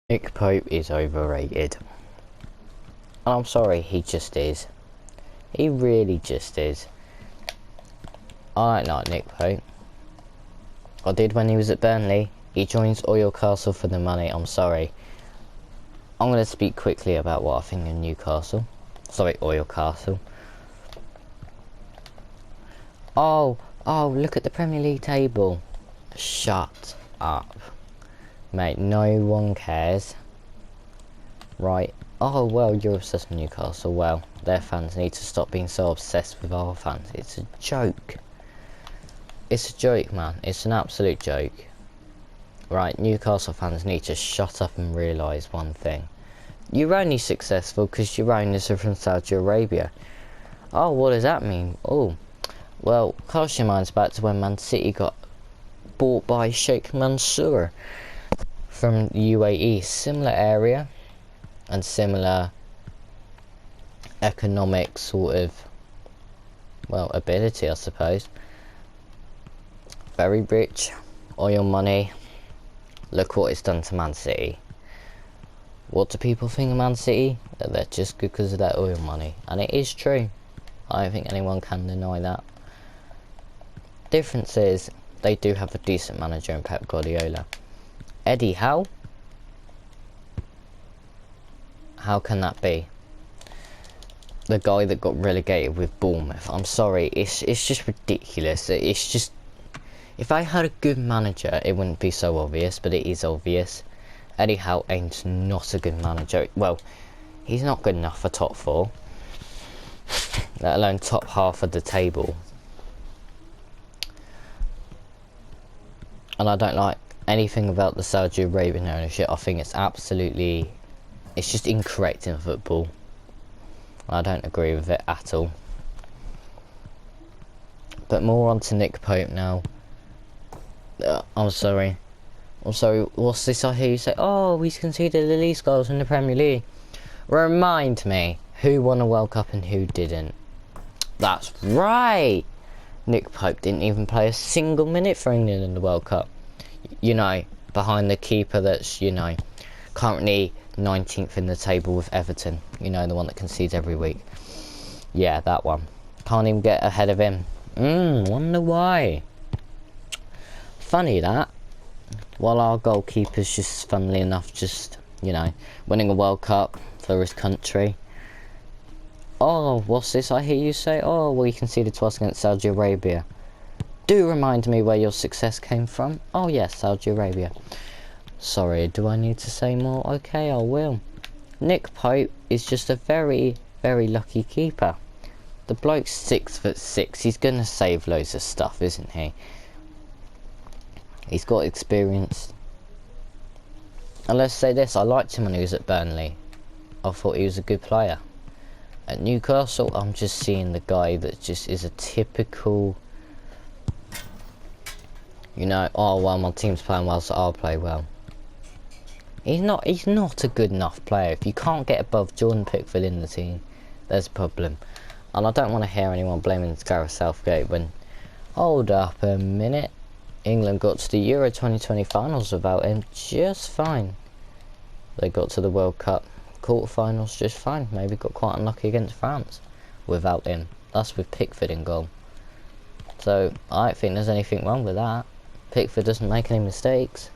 Nick Pope is overrated. And I'm sorry, he just is. He really just is. I don't like Nick Pope. I did when he was at Burnley. He joins Oil Castle for the money. I'm sorry. I'm going to speak quickly about what I think of Newcastle. Sorry, Oil Castle. Oh, look at the Premier League table. Shut up. Mate, no one cares. Right. Oh, well, you're obsessed with Newcastle. Well, their fans need to stop being so obsessed with our fans. It's a joke. It's a joke, man. It's an absolute joke. Right, Newcastle fans need to shut up and realise one thing. You're only successful because your owners are from Saudi Arabia. Oh, what does that mean? Oh, well, cast your minds back to when Man City got bought by Sheikh Mansour from the UAE. Similar area and similar economic sort of, well, ability, I suppose. Very rich, oil money. Look what it's done to Man City. What do people think of Man City? That they're just good because of their oil money. And it is true. I don't think anyone can deny that. Difference is, they do have a decent manager in Pep Guardiola. Eddie Howe? How can that be? The guy that got relegated with Bournemouth. I'm sorry, it's just ridiculous. It's just, if I had a good manager, it wouldn't be so obvious, but it is obvious. Eddie Howe ain't not a good manager. Well, he's not good enough for top 4, let alone top half of the table. And I don't like anything about the Saudi Arabian ownership. I think it's absolutely, it's just incorrect in football. I don't agree with it at all. But more on to Nick Pope now. I'm sorry, what's this I hear you say? Oh, he's conceded the least goals in the Premier League. Remind me, who won a World Cup and who didn't? That's right! Nick Pope didn't even play a single minute for England in the World Cup. You know, behind the keeper that's, you know, currently 19th in the table with Everton. You know, the one that concedes every week. Yeah, that one. Can't even get ahead of him. Wonder why. Funny that. While our goalkeeper's just, funnily enough, just, you know, winning a World Cup for his country. Oh, what's this I hear you say? Oh, well, you conceded twice against Saudi Arabia. Do remind me where your success came from. Oh yes, Saudi Arabia. Sorry, do I need to say more? Okay, I will. Nick Pope is just a very, very lucky keeper. The bloke's 6'6". He's gonna save loads of stuff, isn't he? He's got experience. And let's say this, I liked him when he was at Burnley. I thought he was a good player. At Newcastle, I'm just seeing the guy that just is a typical, you know, oh well, my team's playing well, so I'll play well. He's not a good enough player. If you can't get above Jordan Pickford in the team, there's a problem. And I don't want to hear anyone blaming Gareth Southgate when, hold up a minute, England got to the Euro 2020 finals without him just fine. They got to the World Cup quarterfinals just fine. Maybe got quite unlucky against France without him. That's with Pickford in goal. So I don't think there's anything wrong with that. Pickford doesn't make any mistakes.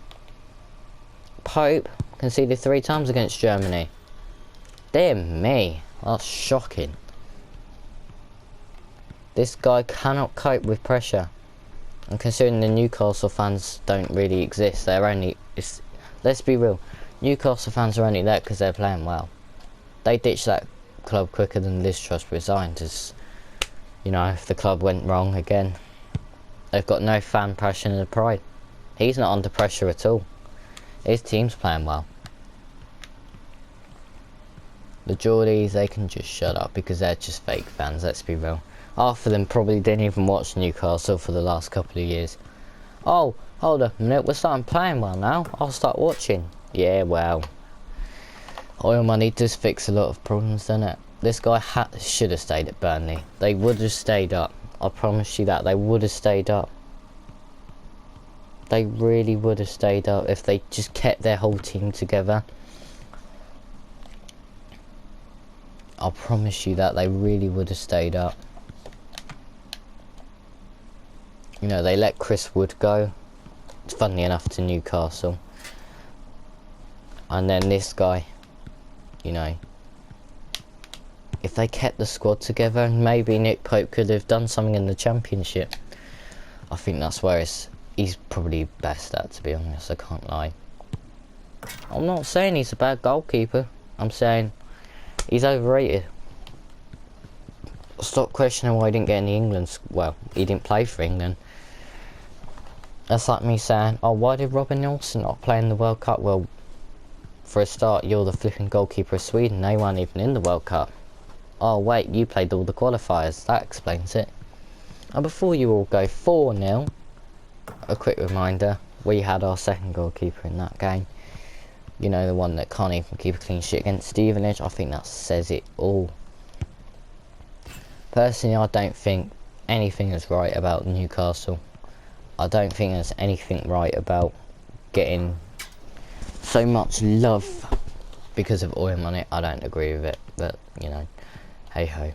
Pope conceded 3 times against Germany. Dear me, that's shocking. This guy cannot cope with pressure. And considering the Newcastle fans don't really exist, they're only, let's be real, Newcastle fans are only there because they're playing well. They ditched that club quicker than Liz Truss resigned, as, you know, if the club went wrong again. They've got no fan passion and pride. He's not under pressure at all. His team's playing well. The Geordies, they can just shut up because they're just fake fans, let's be real. Half of them probably didn't even watch Newcastle for the last couple of years. Oh, hold up a minute, we're starting playing well now. I'll start watching. Yeah, well, oil money does fix a lot of problems, doesn't it? This guy should have stayed at Burnley. They would have stayed up. I promise you that. They would have stayed up. they really would have stayed up if they just kept their whole team together. I promise you that they really would have stayed up. You know, they let Chris Wood go, funnily enough, to Newcastle. And then this guy, you know, if they kept the squad together, maybe Nick Pope could have done something in the Championship. I think that's where he's probably best at, to be honest, I can't lie. I'm not saying he's a bad goalkeeper, I'm saying he's overrated. Stop questioning why he didn't get in the England. Well, he didn't play for England. That's like me saying, oh, why did Robin Nelson not play in the World Cup? Well, for a start, you're the flipping goalkeeper of Sweden. They weren't even in the World Cup. Oh, wait, you played all the qualifiers. That explains it. And before you all go 4-0, a quick reminder, we had our second goalkeeper in that game. You know, the one that can't even keep a clean sheet against Stevenage. I think that says it all. Personally, I don't think anything is right about Newcastle. I don't think there's anything right about getting so much love because of oil money. I don't agree with it, but, you know, hey ho.